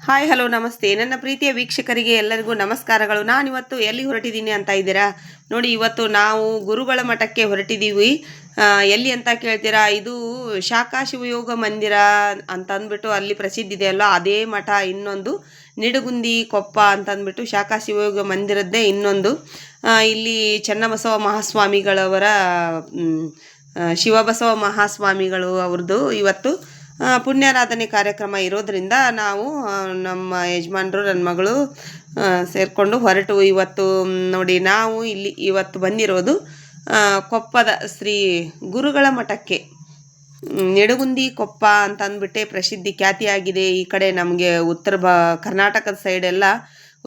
Hi hello ನಮಸ್ತೆ ನನ್ನ ಪ್ರೀತಿಯ ವೀಕ್ಷಕರಿಗೆ ಎಲ್ಲರಿಗೂ ನಮಸ್ಕಾರಗಳು. ನಾನಿವತ್ತು ಎಲ್ಲಿ ಹೊರಟಿದ್ದೀನಿ ಅಂತ ಇದ್ದೀರಾ ನೋಡಿ. ಇವತ್ತು ನಾವು ಗುರುಗಳ ಮಠಕ್ಕೆ ಹೊರಟಿದ್ದೀವಿ. ಎಲ್ಲಿ ಅಂತ ಕೇಳ್ತೀರಾ, ಇದು ಶಾಖಾ ಶಿವಯೋಗ ಮಂದಿರ ಅಂತ ಅಂದ್ಬಿಟ್ಟು ಅಲ್ಲಿ ಪ್ರಸಿದ್ಧಿ ಇದೆ ಅಲ್ವಾ, ಅದೇ ಮಠ. ಇನ್ನೊಂದು ನಿಡಗುಂದಿ ಕೊಪ್ಪ ಅಂತಂದ್ಬಿಟ್ಟು ಶಾಖಾ ಶಿವಯೋಗ ಮಂದಿರದ್ದೇ ಇನ್ನೊಂದು. ಇಲ್ಲಿ ಚನ್ನಬಸವ ಮಹಾಸ್ವಾಮಿಗಳವರ ಶಿವಬಸವ ಮಹಾಸ್ವಾಮಿಗಳು ಅವ್ರದ್ದು ಇವತ್ತು ಪುಣ್ಯಾರಾಧನೆ ಕಾರ್ಯಕ್ರಮ ಇರೋದ್ರಿಂದ ನಾವು ನಮ್ಮ ಯಜಮಾನರು ನನ್ನ ಮಗಳು ಸೇರಿಕೊಂಡು ಹೊರಟು ಇವತ್ತು ನೋಡಿ. ನಾವು ಇಲ್ಲಿ ಇವತ್ತು ಬಂದಿರೋದು ಕೊಪ್ಪದ ಶ್ರೀ ಗುರುಗಳ ಮಠಕ್ಕೆ. ನಿಡಗುಂದಿ ಕೊಪ್ಪ ಅಂತ ಅಂದ್ಬಿಟ್ಟೆ ಪ್ರಸಿದ್ಧಿ ಖ್ಯಾತಿಯಾಗಿದೆ. ಈ ಕಡೆ ನಮಗೆ ಕರ್ನಾಟಕದ ಸೈಡೆಲ್ಲ,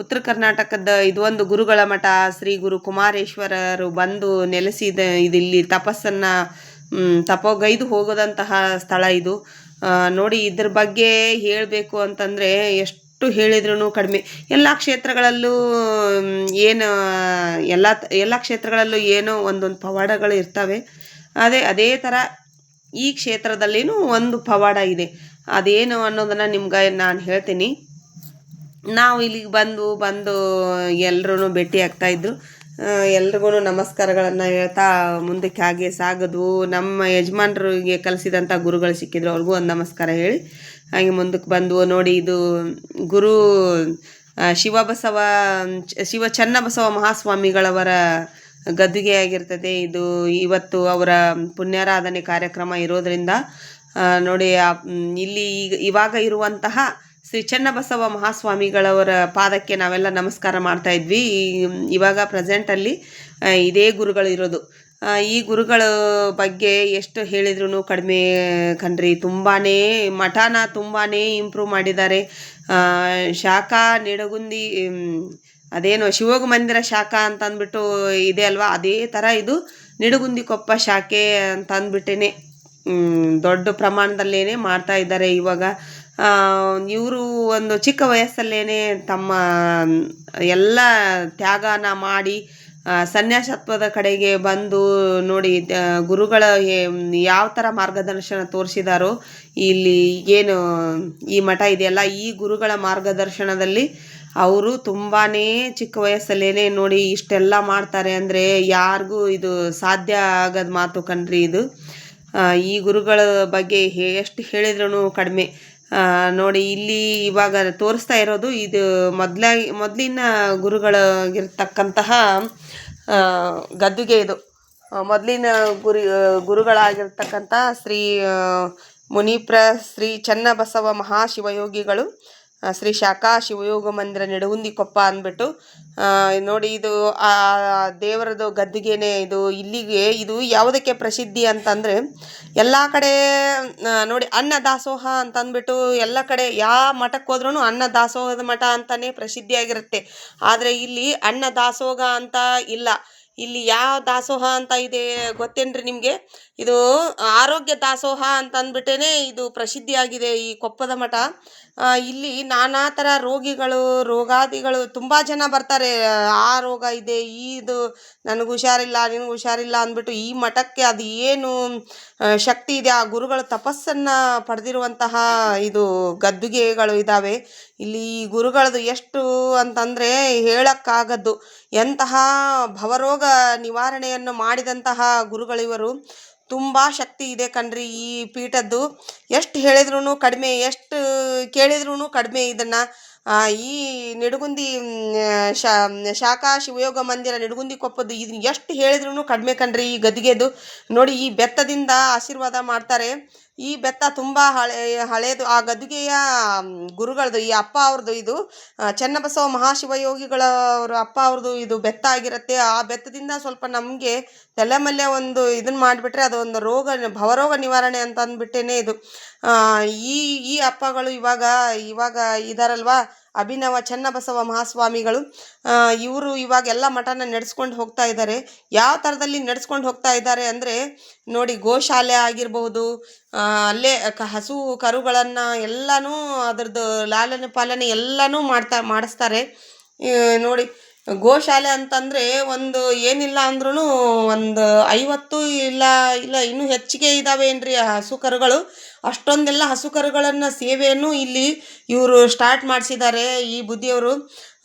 ಉತ್ತರ ಕರ್ನಾಟಕದ ಇದೊಂದು ಗುರುಗಳ ಮಠ. ಶ್ರೀ ಗುರು ಕುಮಾರೇಶ್ವರರು ಬಂದು ನೆಲೆಸಿದ ಇಲ್ಲಿ ತಪಸ್ಸನ್ನು ತಪೋಗೈದು ಹೋಗೋದಂತಹ ಸ್ಥಳ ಇದು ನೋಡಿ. ಇದ್ರ ಬಗ್ಗೆ ಹೇಳಬೇಕು ಅಂತಂದರೆ ಎಷ್ಟು ಹೇಳಿದ್ರೂ ಕಡಿಮೆ. ಎಲ್ಲ ಕ್ಷೇತ್ರಗಳಲ್ಲೂ ಏನು ಎಲ್ಲ ಕ್ಷೇತ್ರಗಳಲ್ಲೂ ಏನೋ ಒಂದೊಂದು ಪವಾಡಗಳು ಇರ್ತವೆ. ಅದೇ ಥರ ಈ ಕ್ಷೇತ್ರದಲ್ಲಿನೂ ಒಂದು ಪವಾಡ ಇದೆ. ಅದೇನು ಅನ್ನೋದನ್ನು ನಿಮ್ಗೆ ನಾನು ಹೇಳ್ತೀನಿ. ನಾವು ಇಲ್ಲಿಗೆ ಬಂದು ಎಲ್ಲರೂ ಭೇಟಿ ಆಗ್ತಾಯಿದ್ರು. ಎಲ್ರಿಗೂ ನಮಸ್ಕಾರಗಳನ್ನು ಹೇಳ್ತಾ ಮುಂದಕ್ಕೆ ಹಾಗೆ ಸಾಗೋದು. ನಮ್ಮ ಯಜಮಾನ್ರಿಗೆ ಕಲಿಸಿದಂಥ ಗುರುಗಳು ಸಿಕ್ಕಿದ್ರು, ಅವ್ರಿಗೂ ಒಂದು ನಮಸ್ಕಾರ ಹೇಳಿ ಹಾಗೆ ಮುಂದಕ್ಕೆ ಬಂದು ನೋಡಿ. ಇದು ಗುರು ಶಿವ ಚನ್ನಬಸವ ಮಹಾಸ್ವಾಮಿಗಳವರ ಗದ್ದುಗೆ ಆಗಿರ್ತದೆ ಇದು. ಇವತ್ತು ಅವರ ಪುಣ್ಯಾರಾಧನೆ ಕಾರ್ಯಕ್ರಮ ಇರೋದರಿಂದ ನೋಡಿ ಇಲ್ಲಿ ಇವಾಗ ಇರುವಂತಹ ಶ್ರೀ ಚನ್ನಬಸವ ಮಹಾಸ್ವಾಮಿಗಳವರ ಪಾದಕ್ಕೆ ನಾವೆಲ್ಲ ನಮಸ್ಕಾರ ಮಾಡ್ತಾ ಇದ್ವಿ. ಇವಾಗ ಪ್ರೆಸೆಂಟಲ್ಲಿ ಇದೇ ಗುರುಗಳು ಇರೋದು. ಈ ಗುರುಗಳ ಬಗ್ಗೆ ಎಷ್ಟು ಹೇಳಿದ್ರು ಕಡಿಮೆ ಕಣ್ರಿ. ಮಠನ ತುಂಬಾ ಇಂಪ್ರೂವ್ ಮಾಡಿದ್ದಾರೆ. ಶಾಖಾ ನಿಡಗುಂದಿ ಅದೇನೋ ಶಿವಯೋಗ ಮಂದಿರ ಶಾಖಾ ಅಂತ ಅಂದ್ಬಿಟ್ಟು ಇದೆ ಅಲ್ವಾ, ಅದೇ ಥರ ಇದು ನಿಡಗುಂದಿ ಕೊಪ್ಪ ಶಾಖೆ ಅಂತ ಅಂದ್ಬಿಟ್ಟೇ ದೊಡ್ಡ ಪ್ರಮಾಣದಲ್ಲೇನೆ ಮಾಡ್ತಾ ಇದ್ದಾರೆ ಇವಾಗ. ಇವರು ಒಂದು ಚಿಕ್ಕ ವಯಸ್ಸಲ್ಲೇನೆ ತಮ್ಮ ಎಲ್ಲ ತ್ಯಾಗನ ಮಾಡಿ ಸನ್ಯಾಸತ್ವದ ಕಡೆಗೆ ಬಂದು ನೋಡಿ. ಗುರುಗಳ ಯಾವ ಥರ ಮಾರ್ಗದರ್ಶನ ತೋರಿಸಿದಾರೋ ಇಲ್ಲಿ ಏನು ಈ ಮಠ ಇದೆಯಲ್ಲ, ಈ ಗುರುಗಳ ಮಾರ್ಗದರ್ಶನದಲ್ಲಿ ಅವರು ತುಂಬಾ ಚಿಕ್ಕ ವಯಸ್ಸಲ್ಲೇನೆ ನೋಡಿ ಇಷ್ಟೆಲ್ಲ ಮಾಡ್ತಾರೆ ಅಂದರೆ ಯಾರಿಗೂ ಇದು ಸಾಧ್ಯ ಆಗೋದು ಮಾತು ಕಣ್ರಿ ಇದು. ಈ ಗುರುಗಳ ಬಗ್ಗೆ ಎಷ್ಟು ಹೇಳಿದ್ರೂ ಕಡಿಮೆ ನೋಡಿ. ಇಲ್ಲಿ ಇವಾಗ ತೋರಿಸ್ತಾ ಇರೋದು ಇದು ಮೊದಲಿನ ಗುರುಗಳಾಗಿರ್ತಕ್ಕಂತಹ ಗದ್ದುಗೆ. ಇದು ಮೊದಲಿನ ಗುರುಗಳಾಗಿರ್ತಕ್ಕಂಥ ಶ್ರೀ ಮುನೀಪ್ರ ಶ್ರೀ ಚನ್ನಬಸವ ಮಹಾಶಿವಯೋಗಿಗಳು ಶ್ರೀ ಶಾಖಾ ಶಿವಯೋಗ ಮಂದಿರ ನಿಡಗುಂದಿ ಕೊಪ್ಪ ಅಂದ್ಬಿಟ್ಟು ನೋಡಿ. ಇದು ಆ ದೇವರದು ಗದ್ದುಗೆನೇ ಇದು. ಇಲ್ಲಿಗೆ ಇದು ಯಾವುದಕ್ಕೆ ಪ್ರಸಿದ್ಧಿ ಅಂತಂದರೆ ಎಲ್ಲ ಕಡೆ ನೋಡಿ ಅನ್ನ ದಾಸೋಹ ಅಂತಂದ್ಬಿಟ್ಟು ಎಲ್ಲ ಕಡೆ ಯಾವ ಮಠಕ್ಕೆ ಹೋದ್ರೂ ಅನ್ನ ದಾಸೋಹದ ಮಠ ಅಂತಲೇ ಪ್ರಸಿದ್ಧಿಯಾಗಿರುತ್ತೆ. ಆದರೆ ಇಲ್ಲಿ ಅನ್ನ ದಾಸೋಹ ಅಂತ ಇಲ್ಲ. ಇಲ್ಲಿ ಯಾವ ದಾಸೋಹ ಅಂತ ಇದೆ ಗೊತ್ತೇನ್ರಿ ನಿಮಗೆ? ಇದು ಆರೋಗ್ಯ ದಾಸೋಹ ಅಂತ ಅಂದ್ಬಿಟ್ಟೇ ಇದು ಪ್ರಸಿದ್ಧಿಯಾಗಿದೆ ಈ ಕೊಪ್ಪದ ಮಠ. ಇಲ್ಲಿ ನಾನಾ ಥರ ರೋಗಾದಿಗಳು ತುಂಬ ಜನ ಬರ್ತಾರೆ. ಆ ರೋಗ ಇದೆ, ಇದು ನನಗೆ ಹುಷಾರಿಲ್ಲ, ನಿನಗೆ ಹುಷಾರಿಲ್ಲ ಅಂದ್ಬಿಟ್ಟು ಈ ಮಠಕ್ಕೆ ಅದು ಏನು ಶಕ್ತಿ ಇದೆ, ಆ ಗುರುಗಳ ತಪಸ್ಸನ್ನು ಪಡೆದಿರುವಂತಹ ಇದು ಗದ್ದುಗೆಗಳು ಇದ್ದಾವೆ ಇಲ್ಲಿ. ಗುರುಗಳದು ಎಷ್ಟು ಅಂತಂದರೆ ಹೇಳಕ್ಕಾಗದ್ದು. ಎಂತಹ ಭವರೋಗ ನಿವಾರಣೆಯನ್ನು ಮಾಡಿದಂತಹ ಗುರುಗಳಿವರು. ತುಂಬ ಶಕ್ತಿ ಇದೆ ಕಣ್ರಿ ಈ ಪೀಠದ್ದು. ಎಷ್ಟು ಹೇಳಿದ್ರೂ ಕಡಿಮೆ, ಎಷ್ಟು ಕೇಳಿದ್ರೂ ಕಡಿಮೆ. ಇದನ್ನು ಈ ನಿಡಗುಂದಿ ಶಾಖಾ ಶಿವಯೋಗ ಮಂದಿರ ನಿಡಗುಂದಿ ಕೊಪ್ಪದ್ದು ಇದನ್ನ ಎಷ್ಟು ಹೇಳಿದ್ರೂ ಕಡಿಮೆ ಕಣ್ರಿ ಈ ಗದ್ದುಗೆದು. ನೋಡಿ ಈ ಬೆತ್ತದಿಂದ ಆಶೀರ್ವಾದ ಮಾಡ್ತಾರೆ. ಈ ಬೆತ್ತ ತುಂಬ ಹಳೇದು. ಆ ಗದ್ದುಗೆಯ ಗುರುಗಳದು ಈ ಅಪ್ಪ ಅವ್ರದ್ದು ಇದು ಚನ್ನಬಸವ ಮಹಾಶಿವಯೋಗಿಗಳವ್ರ ಅಪ್ಪ ಅವ್ರದ್ದು ಇದು ಬೆತ್ತ ಆಗಿರುತ್ತೆ. ಆ ಬೆತ್ತದಿಂದ ಸ್ವಲ್ಪ ನಮಗೆ ತಲೆಮಲ್ಲೆ ಒಂದು ಇದನ್ನು ಮಾಡಿಬಿಟ್ರೆ ಅದು ಒಂದು ಭವರೋಗ ನಿವಾರಣೆ ಅಂತ ಅಂದ್ಬಿಟ್ಟೇ ಇದು. ಈ ಅಪ್ಪಗಳು ಇವಾಗ ಇದಾರಲ್ವಾ, ಅಭಿನವ ಚನ್ನಬಸವ ಮಹಾಸ್ವಾಮಿಗಳು. ಇವರು ಇವಾಗ ಎಲ್ಲ ಮಠನ ನಡೆಸ್ಕೊಂಡು ಹೋಗ್ತಾ ಇದ್ದಾರೆ. ಯಾವ ಥರದಲ್ಲಿ ನಡೆಸ್ಕೊಂಡು ಹೋಗ್ತಾ ಇದ್ದಾರೆ ಅಂದರೆ ನೋಡಿ, ಗೋಶಾಲೆ ಆಗಿರಬಹುದು, ಅಲ್ಲೇ ಹಸು ಕರುಗಳನ್ನು ಎಲ್ಲನೂ ಅದರದ್ದು ಲಾಲನೆ ಪಾಲನೆ ಎಲ್ಲನೂ ಮಾಡಿಸ್ತಾರೆ ನೋಡಿ. ಗೋಶಾಲೆ ಅಂತಂದರೆ ಒಂದು ಏನಿಲ್ಲ ಅಂದ್ರೂ ಒಂದು 50 ಇಲ್ಲ ಇಲ್ಲ ಇನ್ನೂ ಹೆಚ್ಚಿಗೆ ಇದ್ದಾವೇನ್ರಿ ಹಸು ಕರುಗಳು. ಅಷ್ಟೊಂದೆಲ್ಲ ಹಸು ಕರುಗಳನ್ನು ಸೇವೆಯನ್ನು ಇಲ್ಲಿ ಇವರು ಸ್ಟಾರ್ಟ್ ಮಾಡಿಸಿದ್ದಾರೆ ಈ ಬುದ್ಧಿಯವರು.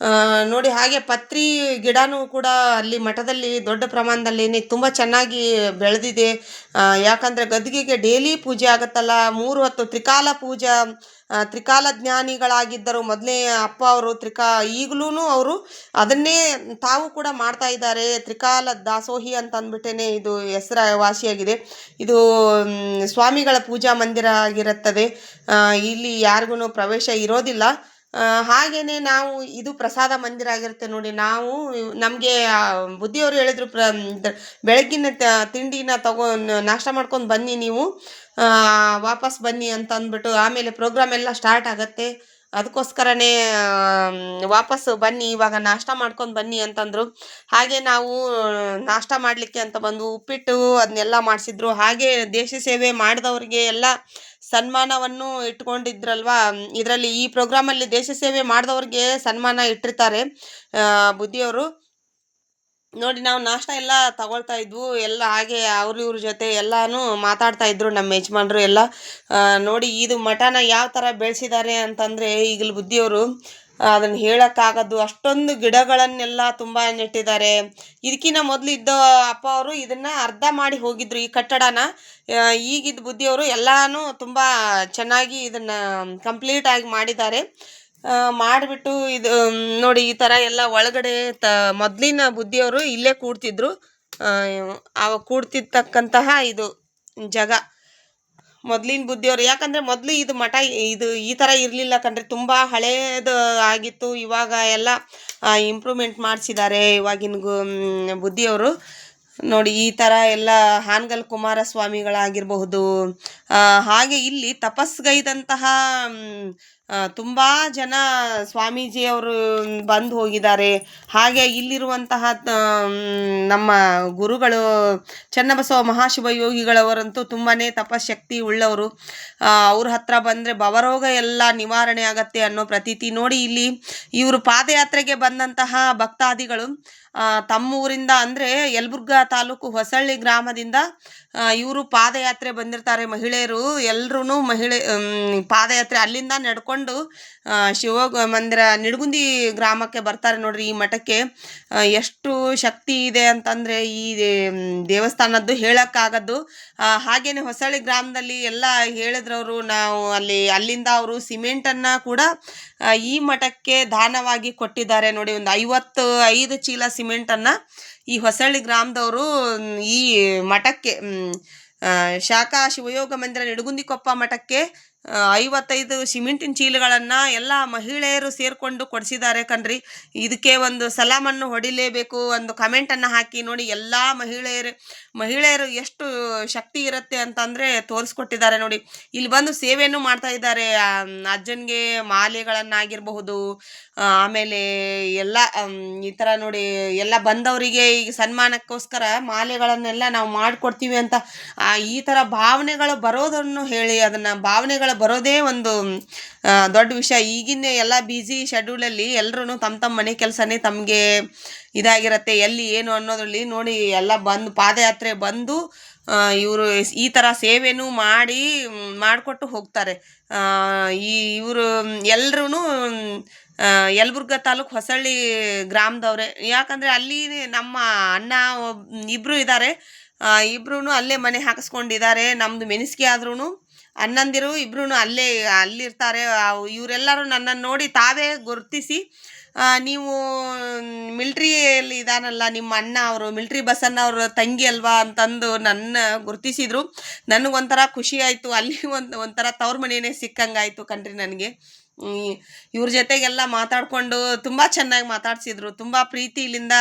ನೋಡಿ, ಹಾಗೆ ಪತ್ರಿ ಗಿಡನೂ ಕೂಡ ಅಲ್ಲಿ ಮಠದಲ್ಲಿ ದೊಡ್ಡ ಪ್ರಮಾಣದಲ್ಲಿ ತುಂಬ ಚೆನ್ನಾಗಿ ಬೆಳೆದಿದೆ. ಯಾಕಂದರೆ ಗದ್ದಿಗೆಗೆ ಡೈಲಿ ಪೂಜೆ ಆಗುತ್ತಲ್ಲ, 3 ಹೊತ್ತು ತ್ರಿಕಾಲ ಪೂಜಾ, ತ್ರಿಕಾಲ ಜ್ಞಾನಿಗಳಾಗಿದ್ದರು ಮೊದಲೇ ಅಪ್ಪ ಅವರು. ಈಗಲೂ ಅವರು ಅದನ್ನೇ ತಾವು ಕೂಡ ಮಾಡ್ತಾ ಇದ್ದಾರೆ. ತ್ರಿಕಾಲ ದಾಸೋಹಿ ಅಂತ ಅಂದ್ಬಿಟ್ಟೇನೆ ಇದು ಹೆಸರುವಾಸಿಯಾಗಿದೆ. ಇದು ಸ್ವಾಮಿಗಳ ಪೂಜಾ ಮಂದಿರ ಆಗಿರುತ್ತದೆ. ಇಲ್ಲಿ ಯಾರಿಗೂ ಪ್ರವೇಶ ಇರೋದಿಲ್ಲ. ಹಾಗೇನೆ ನಾವು ಇದು ಪ್ರಸಾದ ಮಂದಿರ ಆಗಿರುತ್ತೆ ನೋಡಿ. ನಾವು ನಮಗೆ ಬುದ್ಧಿಯವರು ಹೇಳಿದ್ರು, ಬೆಳಗ್ಗಿನ ತಿಂಡಿನ ನಾಷ್ಟ ಮಾಡ್ಕೊಂಡು ಬನ್ನಿ ನೀವು, ವಾಪಸ್ ಬನ್ನಿ ಅಂತ ಅಂದ್ಬಿಟ್ಟು. ಆಮೇಲೆ ಪ್ರೋಗ್ರಾಮ್ ಎಲ್ಲ ಸ್ಟಾರ್ಟ್ ಆಗತ್ತೆ, ಅದಕ್ಕೋಸ್ಕರನೇ ವಾಪಸ್ಸು ಬನ್ನಿ, ಇವಾಗ ನಾಷ್ಟ ಮಾಡ್ಕೊಂಡು ಬನ್ನಿ ಅಂತಂದರು. ಹಾಗೆ ನಾವು ನಾಷ್ಟ ಮಾಡಲಿಕ್ಕೆ ಅಂತ ಬಂದು ಉಪ್ಪಿಟ್ಟು ಅದನ್ನೆಲ್ಲ ಮಾಡಿಸಿದ್ರು. ಹಾಗೆ ದೇಶ ಸೇವೆ ಮಾಡಿದವ್ರಿಗೆ ಎಲ್ಲ ಸನ್ಮಾನವನ್ನು ಇಟ್ಕೊಂಡಿದ್ರಲ್ವಾ. ಇದರಲ್ಲಿ ಈ ಪ್ರೋಗ್ರಾಮಲ್ಲಿ ದೇಶ ಸೇವೆ ಮಾಡಿದವ್ರಿಗೆ ಸನ್ಮಾನ ಇಟ್ಟಿರ್ತಾರೆ ಬುದ್ಧಿಯವರು. ನೋಡಿ, ನಾವು ನಾಷ್ಟ ಎಲ್ಲ ತಗೊಳ್ತಾ ಇದ್ವು ಎಲ್ಲ. ಹಾಗೆ ಇವ್ರ ಜೊತೆ ಎಲ್ಲಾನು ಮಾತಾಡ್ತಾ ಇದ್ರು ನಮ್ಮ ಯಜಮಾನ್ರು ಎಲ್ಲ. ನೋಡಿ, ಇದು ಮಠನ ಯಾವ ಥರ ಬೆಳೆಸಿದ್ದಾರೆ ಅಂತಂದರೆ ಈಗಲೂ ಬುದ್ಧಿಯವರು ಅದನ್ನು ಹೇಳೋಕ್ಕಾಗದು. ಅಷ್ಟೊಂದು ಗಿಡಗಳನ್ನೆಲ್ಲ ತುಂಬ ನೆಟ್ಟಿದ್ದಾರೆ. ಇದಕ್ಕಿಂತ ಮೊದಲು ಇದ್ದ ಅಪ್ಪ ಅವರು ಇದನ್ನು ಅರ್ಧ ಮಾಡಿ ಹೋಗಿದ್ರು ಈ ಕಟ್ಟಡನ. ಈಗಿದ್ದ ಬುದ್ಧಿಯವರು ಎಲ್ಲಾನು ತುಂಬ ಚೆನ್ನಾಗಿ ಇದನ್ನು ಕಂಪ್ಲೀಟಾಗಿ ಮಾಡಿದ್ದಾರೆ. ಮಾಡಿಬಿಟ್ಟು ಇದು ನೋಡಿ, ಈ ಥರ ಎಲ್ಲ ಒಳಗಡೆ ಮೊದಲಿನ ಬುದ್ಧಿಯವರು ಇಲ್ಲೇ ಕೂಡ್ತಿದ್ರು. ಕೂಡ್ತಿರ್ತಕ್ಕಂತಹ ಇದು ಜಾಗ ಮೊದಲಿನ ಬುದ್ಧಿಯವರು. ಯಾಕಂದರೆ ಮೊದಲು ಇದು ಮಠ ಇದು ಈ ಥರ ಇರಲಿಲ್ಲ ಕಣ್ರಿ, ತುಂಬ ಹಳೇದು ಆಗಿತ್ತು. ಇವಾಗ ಎಲ್ಲ ಇಂಪ್ರೂವ್ಮೆಂಟ್ ಮಾಡಿಸಿದ್ದಾರೆ ಇವಾಗಿನ ಬುದ್ಧಿಯವರು. ನೋಡಿ, ಈ ಥರ ಎಲ್ಲ ಹಾನಗಲ್ ಕುಮಾರಸ್ವಾಮಿಗಳಾಗಿರಬಹುದು. ಹಾಗೆ ಇಲ್ಲಿ ತಪಸ್ಗೈದಂತಹ ತುಂಬ ಜನ ಸ್ವಾಮೀಜಿಯವರು ಬಂದು ಹೋಗಿದ್ದಾರೆ. ಹಾಗೆ ಇಲ್ಲಿರುವಂತಹ ನಮ್ಮ ಗುರುಗಳು ಚನ್ನಬಸವ ಮಹಾಶಿವಯೋಗಿಗಳವರಂತೂ ತುಂಬಾ ತಪಶಕ್ತಿ ಉಳ್ಳವರು. ಅವ್ರ ಹತ್ರ ಬಂದರೆ ಭವರೋಗ ಎಲ್ಲ ನಿವಾರಣೆ ಆಗತ್ತೆ ಅನ್ನೋ ಪ್ರತೀತಿ. ನೋಡಿ, ಇಲ್ಲಿ ಇವರು ಪಾದಯಾತ್ರೆಗೆ ಬಂದಂತಹ ಭಕ್ತಾದಿಗಳು ತಮ್ಮೂರಿಂದ ಅಂದರೆ ಯಲಬುರ್ಗಾ ತಾಲೂಕು ಹೊಸಳ್ಳಿ ಗ್ರಾಮದಿಂದ ಇವರು ಪಾದಯಾತ್ರೆ ಬಂದಿರ್ತಾರೆ. ಮಹಿಳೆಯರು ಎಲ್ಲರೂ ಪಾದಯಾತ್ರೆ ಅಲ್ಲಿಂದ ನಡ್ಕೊಂಡು ಶಿವಯೋಗ ಮಂದಿರ ನಿಡಗುಂದಿ ಗ್ರಾಮಕ್ಕೆ ಬರ್ತಾರೆ. ನೋಡ್ರಿ, ಈ ಮಠಕ್ಕೆ ಎಷ್ಟು ಶಕ್ತಿ ಇದೆ ಅಂತಂದರೆ ಈ ದೇವಸ್ಥಾನದ್ದು ಹೇಳೋಕ್ಕಾಗದ್ದು. ಹಾಗೇನೆ ಹೊಸಳ್ಳಿ ಗ್ರಾಮದಲ್ಲಿ ಎಲ್ಲ ಹೇಳಿದ್ರವರು. ನಾವು ಅಲ್ಲಿಂದ ಅವರು ಸಿಮೆಂಟನ್ನು ಕೂಡ ಈ ಮಠಕ್ಕೆ ದಾನವಾಗಿ ಕೊಟ್ಟಿದ್ದಾರೆ. ನೋಡಿ, ಒಂದು 55 ಚೀಲ ಸಿಮೆಂಟನ್ನು ಈ ಹೊಸಳ್ಳಿ ಗ್ರಾಮದವರು ಈ ಮಠಕ್ಕೆ, ಶಾಖಾ ಶಿವಯೋಗ ಮಂದಿರ ನಿಡಗುಂದಿಕೊಪ್ಪ ಮಠಕ್ಕೆ 55 ಸಿಮೆಂಟಿನ ಚೀಲಗಳನ್ನು ಎಲ್ಲ ಮಹಿಳೆಯರು ಸೇರಿಕೊಂಡು ಕೊಡಿಸಿದ್ದಾರೆ ಕಣ್ರಿ. ಇದಕ್ಕೆ ಒಂದು ಸಲಾಮನ್ನು ಹೊಡಿಲೇಬೇಕು. ಒಂದು ಕಮೆಂಟನ್ನು ಹಾಕಿ ನೋಡಿ. ಎಲ್ಲ ಮಹಿಳೆಯರು ಎಷ್ಟು ಶಕ್ತಿ ಇರುತ್ತೆ ಅಂತಂದರೆ ತೋರಿಸ್ಕೊಟ್ಟಿದ್ದಾರೆ ನೋಡಿ. ಇಲ್ಲಿ ಬಂದು ಸೇವೆಯನ್ನು ಮಾಡ್ತಾ ಇದ್ದಾರೆ. ಅಜ್ಜನಿಗೆ ಮಾಲೆಗಳನ್ನಾಗಿರಬಹುದು, ಆಮೇಲೆ ಎಲ್ಲ ಈ ಥರ ನೋಡಿ ಎಲ್ಲ ಬಂದವರಿಗೆ ಈಗ ಸನ್ಮಾನಕ್ಕೋಸ್ಕರ ಮಾಲೆಗಳನ್ನೆಲ್ಲ ನಾವು ಮಾಡಿಕೊಡ್ತೀವಿ ಅಂತ ಈ ಥರ ಭಾವನೆಗಳು ಬರೋದನ್ನು ಹೇಳಿ, ಅದನ್ನು ಭಾವನೆಗಳು ಬರೋದೇ ಒಂದು ದೊಡ್ಡ ವಿಷಯ. ಈಗಿನ ಎಲ್ಲ ಬ್ಯುಸಿ ಶೆಡ್ಯೂಲಲ್ಲಿ ಎಲ್ಲರೂ ತಮ್ಮ ಮನೆ ಕೆಲಸನೇ ತಮಗೆ ಇದಾಗಿರುತ್ತೆ, ಎಲ್ಲಿ ಏನು ಅನ್ನೋದ್ರಲ್ಲಿ. ನೋಡಿ, ಎಲ್ಲ ಬಂದು ಪಾದಯಾತ್ರೆ ಬಂದು ಇವರು ಈ ಥರ ಸೇವೆನೂ ಮಾಡಿಕೊಟ್ಟು ಹೋಗ್ತಾರೆ. ಇವರು ಎಲ್ಲರೂ ಯಲಬುರ್ಗಾ ತಾಲೂಕು ಹೊಸಳ್ಳಿ ಗ್ರಾಮದವ್ರೆ. ಯಾಕಂದರೆ ಅಲ್ಲಿ ನಮ್ಮ ಅಣ್ಣ ಇಬ್ಬರು ಇದ್ದಾರೆ. ಇಬ್ಬರೂ ಅಲ್ಲೇ ಮನೆ ಹಾಕಿಸ್ಕೊಂಡಿದ್ದಾರೆ. ನಮ್ಮದು ಮೆಣಸಿಗೆ ಆದ್ರೂ ಅಣ್ಣಂದಿರು ಇಬ್ಬರೂ ಅಲ್ಲಿರ್ತಾರೆ. ಇವರೆಲ್ಲರೂ ನನ್ನನ್ನು ನೋಡಿ ತಾವೇ ಗುರುತಿಸಿ, ನೀವು ಮಿಲ್ಟ್ರಿಯಲ್ಲಿ ಇದಾನಲ್ಲ ನಿಮ್ಮ ಅಣ್ಣ, ಅವರು ಮಿಲ್ಟ್ರಿ ಬಸನ್ನ ಅವ್ರ ತಂಗಿ ಅಲ್ವಾ ಅಂತಂದು ನನ್ನ ಗುರುತಿಸಿದ್ರು. ನನಗೊಂಥರ ಖುಷಿ ಆಯಿತು. ಅಲ್ಲಿ ಒಂಥರ ತವ್ರ ಮನೆಯೇ ಸಿಕ್ಕಂಗಾಯಿತು ಕಣ್ರಿ ನನಗೆ. ಇವ್ರ ಜೊತೆಗೆಲ್ಲ ಮಾತಾಡಿಕೊಂಡು ತುಂಬ ಚೆನ್ನಾಗಿ ಮಾತಾಡ್ಸಿದ್ರು. ತುಂಬ ಪ್ರೀತಿಯಿಂದ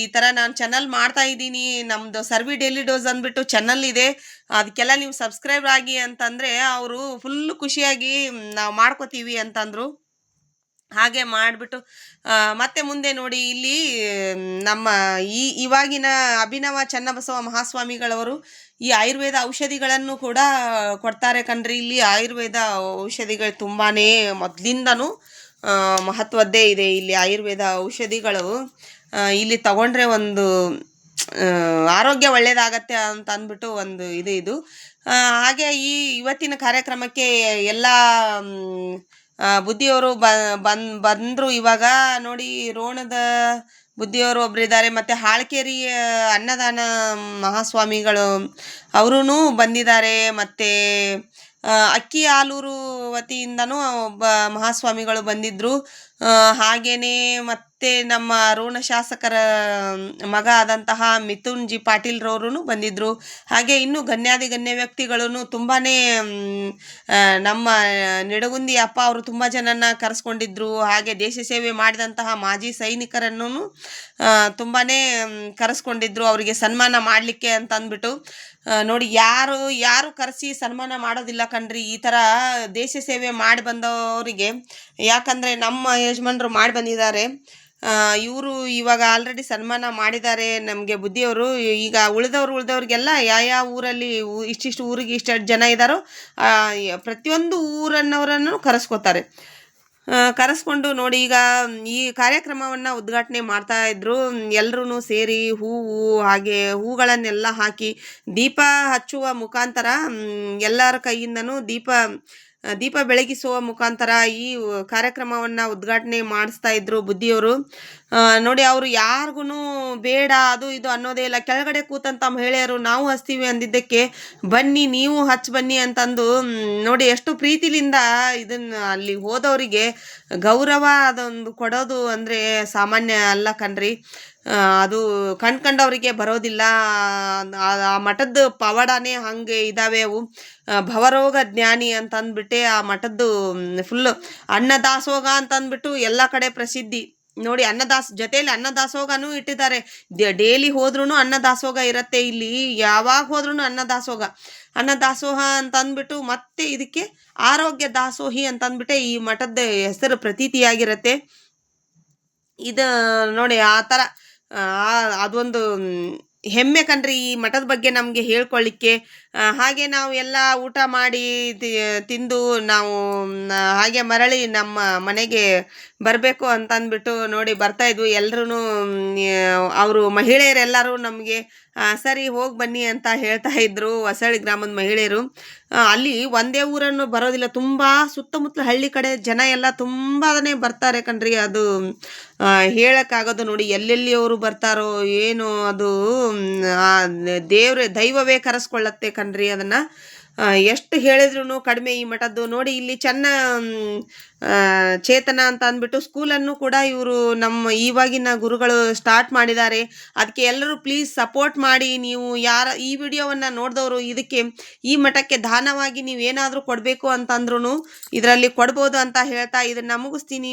ಈ ಥರ ನಾನು ಚಾನಲ್ ಮಾಡ್ತಾ ಇದ್ದೀನಿ, ನಮ್ಮದು ಸರ್ವಿ ಡೈಲಿ ಡೋಸ್ ಅಂದ್ಬಿಟ್ಟು ಚಾನಲ್ ಇದೆ, ಅದಕ್ಕೆಲ್ಲ ನೀವು ಸಬ್ಸ್ಕ್ರೈಬ್ ಆಗಿ ಅಂತಂದರೆ ಅವರು ಫುಲ್ಲು ಖುಷಿಯಾಗಿ ನಾವು ಮಾಡ್ಕೋತೀವಿ ಅಂತಂದರು. ಹಾಗೆ ಮಾಡಿಬಿಟ್ಟು ಮತ್ತೆ ಮುಂದೆ ನೋಡಿ, ಇಲ್ಲಿ ನಮ್ಮ ಇವಾಗಿನ ಅಭಿನವ ಚನ್ನಬಸವ ಮಹಾಸ್ವಾಮಿಗಳವರು ಈ ಆಯುರ್ವೇದ ಔಷಧಿಗಳನ್ನು ಕೂಡ ಕೊಡ್ತಾರೆ ಕಣ್ರಿ. ಇಲ್ಲಿ ಆಯುರ್ವೇದ ಔಷಧಿಗಳು ತುಂಬಾ ಮೊದಲಿಂದನೂ ಮಹತ್ವದ್ದೇ ಇದೆ. ಇಲ್ಲಿ ಆಯುರ್ವೇದ ಔಷಧಿಗಳು ಇಲ್ಲಿ ತಗೊಂಡ್ರೆ ಒಂದು ಆರೋಗ್ಯ ಒಳ್ಳೆಯದಾಗತ್ತೆ ಅಂತ ಅಂದ್ಬಿಟ್ಟು ಒಂದು ಇದು ಹಾಗೆ ಈ ಇವತ್ತಿನ ಕಾರ್ಯಕ್ರಮಕ್ಕೆ ಎಲ್ಲ ಬುದ್ಧಿಯವರು ಬಂದರು. ಇವಾಗ ನೋಡಿ, ರೋಣದ ಬುದ್ಧಿಯವರು ಒಬ್ಬರಿದ್ದಾರೆ, ಮತ್ತು ಹಾಳ್ಕೇರಿ ಅನ್ನದಾನ ಮಹಾಸ್ವಾಮಿಗಳು ಅವರೂ ಬಂದಿದ್ದಾರೆ, ಮತ್ತು ಅಕ್ಕಿ ಆಲೂರು ವತಿಯಿಂದನೂ ಒಬ್ಬ ಮಹಾಸ್ವಾಮಿಗಳು ಬಂದಿದ್ದರು. ಹಾಗೇನೆ ಮತ್ತೆ ನಮ್ಮ ರೋಣ ಶಾಸಕರ ಮಗ ಆದಂತಹ ಮಿಥುನ್ ಜಿ ಪಾಟೀಲ್ರವರು ಬಂದಿದ್ದರು. ಹಾಗೆ ಇನ್ನೂ ಗಣ್ಯ ವ್ಯಕ್ತಿಗಳು ತುಂಬಾ ನಮ್ಮ ನಿಡಗುಂದಿ ಅಪ್ಪ ಅವರು ತುಂಬ ಜನನ ಕರೆಸ್ಕೊಂಡಿದ್ರು. ಹಾಗೆ ದೇಶ ಸೇವೆ ಮಾಡಿದಂತಹ ಮಾಜಿ ಸೈನಿಕರನ್ನು ತುಂಬಾ ಕರೆಸ್ಕೊಂಡಿದ್ರು ಅವರಿಗೆ ಸನ್ಮಾನ ಮಾಡಲಿಕ್ಕೆ ಅಂತ ಅಂದ್ಬಿಟ್ಟು. ನೋಡಿ, ಯಾರು ಕರೆಸಿ ಸನ್ಮಾನ ಮಾಡೋದಿಲ್ಲ ಕಣ್ರಿ ಈ ಥರ ದೇಶ ಸೇವೆ ಮಾಡಿ ಬಂದವರಿಗೆ. ಯಾಕಂದರೆ ನಮ್ಮ ಯಜಮಾನರು ಮಾಡಿ ಬಂದಿದ್ದಾರೆ. ಇವರು ಇವಾಗ ಆಲ್ರೆಡಿ ಸನ್ಮಾನ ಮಾಡಿದ್ದಾರೆ ನಮಗೆ ಬುದ್ಧಿಯವರು. ಈಗ ಉಳಿದವ್ರಿಗೆಲ್ಲ ಯಾವ ಊರಲ್ಲಿ ಇಷ್ಟಿಷ್ಟು ಊರಿಗೆ ಇಷ್ಟು ಜನ ಇದ್ದಾರೋ ಪ್ರತಿಯೊಂದು ಊರನ್ನವರನ್ನು ಕರೆಸ್ಕೋತಾರೆ. ಕರೆಸ್ಕೊಂಡು ನೋಡಿ, ಈಗ ಈ ಕಾರ್ಯಕ್ರಮವನ್ನು ಉದ್ಘಾಟನೆ ಮಾಡ್ತಾ ಇದ್ರು. ಎಲ್ಲರೂ ಸೇರಿ ಹಾಗೆ ಹೂಗಳನ್ನೆಲ್ಲ ಹಾಕಿ ದೀಪ ಹಚ್ಚುವ ಮುಖಾಂತರ ಎಲ್ಲರ ಕೈಯಿಂದನೂ ದೀಪ ಬೆಳಗಿಸುವ ಮುಖಾಂತರ ಈ ಕಾರ್ಯಕ್ರಮವನ್ನು ಉದ್ಘಾಟನೆ ಮಾಡಿಸ್ತಾ ಇದ್ರು ಬುದ್ಧಿಯವರು. ನೋಡಿ, ಅವರು ಯಾರಿಗೂ ಬೇಡ ಅದು ಇದು ಅನ್ನೋದೇ ಇಲ್ಲ. ಕೆಳಗಡೆ ಕೂತಂಥ ಮಹಿಳೆಯರು ನಾವು ಹಚ್ತೀವಿ ಅಂದಿದ್ದಕ್ಕೆ ಬನ್ನಿ ನೀವು ಬನ್ನಿ ಅಂತಂದು ನೋಡಿ ಎಷ್ಟು ಪ್ರೀತಿಲಿಂದ ಇದನ್ನು ಅಲ್ಲಿ ಹೋದವರಿಗೆ ಗೌರವ ಅದೊಂದು ಕೊಡೋದು ಅಂದರೆ ಸಾಮಾನ್ಯ ಅಲ್ಲ ಕಣ್ರಿ. ಅದು ಕಂಡ್ಕಂಡವರಿಗೆ ಬರೋದಿಲ್ಲ. ಆ ಮಠದ ಪವಾಡನೇ ಹಂಗೆ ಇದ್ದಾವೆ ಅವು. ಭವರೋಗ ಜ್ಞಾನಿ ಅಂತ ಅಂದ್ಬಿಟ್ಟೆ ಆ ಮಠದ್ದು ಫುಲ್ಲು ಅನ್ನದಾಸೋಗ ಅಂತ ಅಂದ್ಬಿಟ್ಟು ಎಲ್ಲ ಕಡೆ ಪ್ರಸಿದ್ಧಿ. ನೋಡಿ, ಜೊತೆಯಲ್ಲಿ ಅನ್ನದಾಸೋಗನೂ ಇಟ್ಟಿದ್ದಾರೆ. ಡೈಲಿ ಹೋದ್ರೂ ಅನ್ನದಾಸೋಗ ಇರುತ್ತೆ ಇಲ್ಲಿ, ಯಾವಾಗ ಹೋದ್ರೂ ಅನ್ನದಾಸೋಹ ಅಂತ ಅಂದ್ಬಿಟ್ಟು ಮತ್ತೆ ಇದಕ್ಕೆ ಆರೋಗ್ಯ ದಾಸೋಹಿ ಅಂತ ಅಂದ್ಬಿಟ್ಟೆ ಈ ಮಠದ ಹೆಸರು ಪ್ರತೀತಿಯಾಗಿರುತ್ತೆ. ಇದು ನೋಡಿ, ಆ ಥರ ಅದೊಂದು ಹೆಮ್ಮೆ ಕಣ್ರಿ ಈ ಮಠದ ಬಗ್ಗೆ ನಮಗೆ ಹೇಳ್ಕೊಳ್ಳಿಕ್ಕೆ. ಹಾಗೆ ನಾವು ಎಲ್ಲ ಊಟ ಮಾಡಿ ತಿಂದು ನಾವು ಹಾಗೆ ಮರಳಿ ನಮ್ಮ ಮನೆಗೆ ಬರಬೇಕು ಅಂತಂದ್ಬಿಟ್ಟು ನೋಡಿ ಬರ್ತಾಯಿದ್ವು. ಎಲ್ಲರೂ ಅವರು ಮಹಿಳೆಯರೆಲ್ಲರೂ ನಮಗೆ ಸರಿ ಹೋಗಿ ಬನ್ನಿ ಅಂತ ಹೇಳ್ತಾ ಇದ್ರು. ಹೊಸಳ್ಳಿ ಗ್ರಾಮದ ಮಹಿಳೆಯರು ಅಲ್ಲಿ ಒಂದೇ ಊರನ್ನು ಬರೋದಿಲ್ಲ, ತುಂಬ ಸುತ್ತಮುತ್ತಲ ಹಳ್ಳಿ ಕಡೆ ಜನ ಎಲ್ಲ ತುಂಬಾನೇ ಬರ್ತಾರೆ ಕಣ್ರಿ. ಅದು ಹೇಳಕ್ಕಾಗೋದು ನೋಡಿ, ಎಲ್ಲೆಲ್ಲಿ ಅವರು ಬರ್ತಾರೋ ಏನೋ, ಅದು ದೈವವೇ ಕರೆಸ್ಕೊಳ್ಳತ್ತೆ ಕಣ್ರಿ ಅದನ್ನು. ಎಷ್ಟು ಹೇಳಿದ್ರು ಕಡಿಮೆ ಈ ಮಠದ್ದು. ನೋಡಿ, ಇಲ್ಲಿ ಚೆನ್ನ ಚೇತನ ಅಂತ ಅಂದ್ಬಿಟ್ಟು ಸ್ಕೂಲನ್ನು ಕೂಡ ಇವರು ನಮ್ಮ ಇವಾಗಿನ ಗುರುಗಳು ಸ್ಟಾರ್ಟ್ ಮಾಡಿದ್ದಾರೆ. ಅದಕ್ಕೆ ಎಲ್ಲರೂ ಪ್ಲೀಸ್ ಸಪೋರ್ಟ್ ಮಾಡಿ. ನೀವು ಈ ವಿಡಿಯೋವನ್ನು ನೋಡಿದವರು ಇದಕ್ಕೆ ಈ ಮಠಕ್ಕೆ ದಾನವಾಗಿ ನೀವೇನಾದರೂ ಕೊಡಬೇಕು ಅಂತಂದ್ರೂ ಇದರಲ್ಲಿ ಕೊಡ್ಬೋದು ಅಂತ ಹೇಳ್ತಾ ಇದನ್ನು ಮುಗಿಸ್ತೀನಿ.